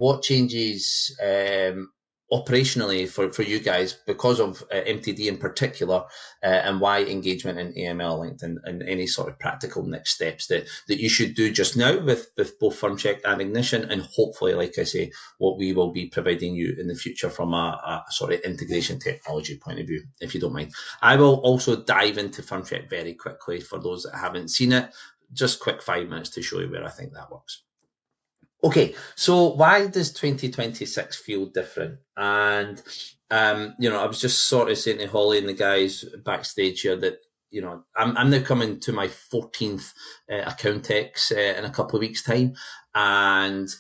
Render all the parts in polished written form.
what changes operationally for you guys because of MTD in particular, and why engagement in AML linked, and any sort of practical next steps that you should do just now with both FirmCheck and Ignition, and hopefully, like I say, what we will be providing you in the future from a sort of integration technology point of view, if you don't mind. I will also dive into FirmCheck very quickly for those that haven't seen it. Just quick 5 minutes to show you where I think that works. Okay, so why does 2026 feel different? And I was just sort of saying to Holly and the guys backstage here that I'm now coming to my 14th Accountex in a couple of weeks' time, and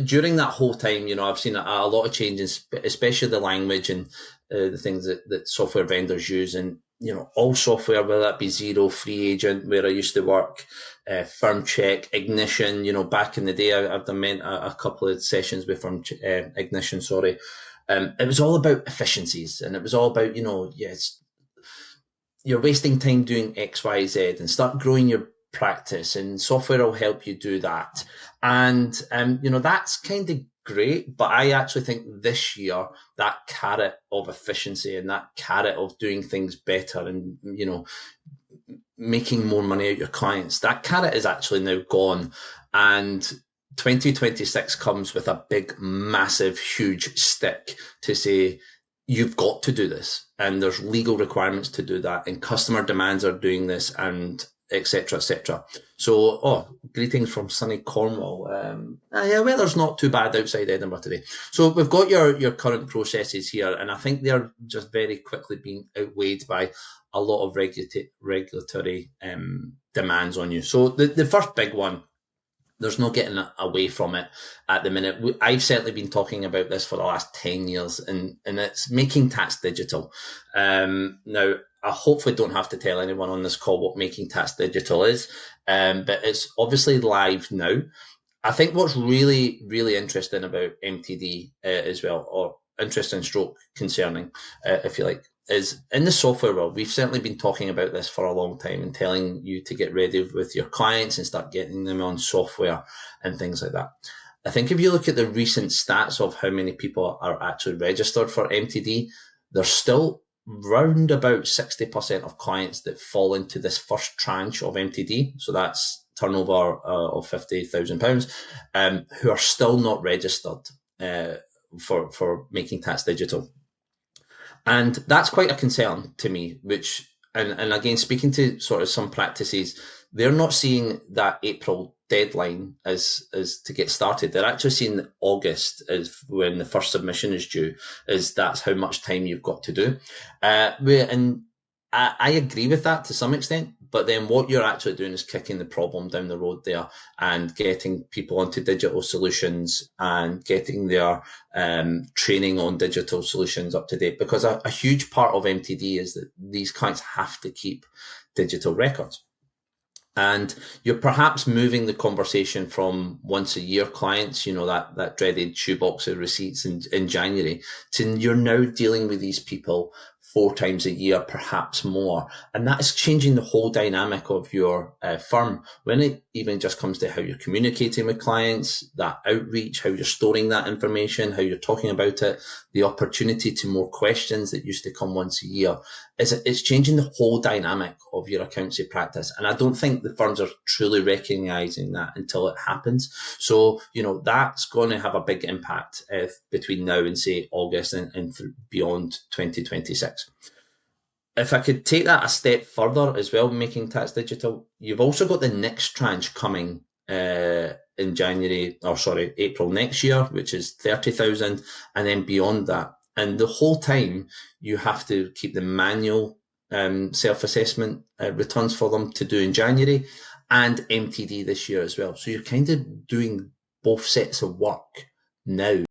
during that whole time, I've seen a lot of changes, especially the language and the things that software vendors use, and all software, whether that be Zero, Free Agent, where I used to work, FirmCheck, Ignition. Back in the day, I've done a couple of sessions with Ignition. Sorry, it was all about efficiencies, and it was all about you're wasting time doing X, Y, Z, and start growing your practice, and software will help you do that. And that's kind of great, but I actually think this year that carrot of efficiency and that carrot of doing things better and making more money out your clients, that carrot is actually now gone. And 2026 comes with a big, massive, huge stick to say, you've got to do this, and there's legal requirements to do that, and customer demands are doing this, and etc., etc. So, greetings from sunny Cornwall. Weather's not too bad outside Edinburgh today. So we've got your current processes here, and I think they're just very quickly being outweighed by a lot of regulatory demands on you. So the first big one, there's no getting away from it at the minute. I've certainly been talking about this for the last 10 years, and it's making tax digital. Now, I hopefully don't have to tell anyone on this call what making tax digital is, but it's obviously live now. I think what's really, really interesting about MTD as well, or interesting stroke concerning, if you like, is in the software world, we've certainly been talking about this for a long time and telling you to get ready with your clients and start getting them on software and things like that. I think if you look at the recent stats of how many people are actually registered for MTD, there's still round about 60% of clients that fall into this first tranche of MTD. So that's turnover of £50,000, who are still not registered for making tax digital. And that's quite a concern to me, which, and again, speaking to sort of some practices, they're not seeing that April deadline as to get started. They're actually seeing August as when the first submission is due, as that's how much time you've got to do. And I agree with that to some extent, but then what you're actually doing is kicking the problem down the road there and getting people onto digital solutions and getting their training on digital solutions up to date, because a huge part of MTD is that these clients have to keep digital records. And you're perhaps moving the conversation from once a year clients, that dreaded shoebox of receipts in January, to you're now dealing with these people 4 times a year, perhaps more. And that is changing the whole dynamic of your firm when it even just comes to how you're communicating with clients, that outreach, how you're storing that information, how you're talking about it, the opportunity to more questions that used to come once a year. It's changing the whole dynamic of your accountancy practice. And I don't think the firms are truly recognizing that until it happens. So, that's going to have a big impact between now and, say, August and beyond 2026. If I could take that a step further as well, making tax digital, you've also got the next tranche coming in April next year, which is 30,000, and then beyond that. And the whole time you have to keep the manual self-assessment returns for them to do in January, and MTD this year as well. So you're kind of doing both sets of work now.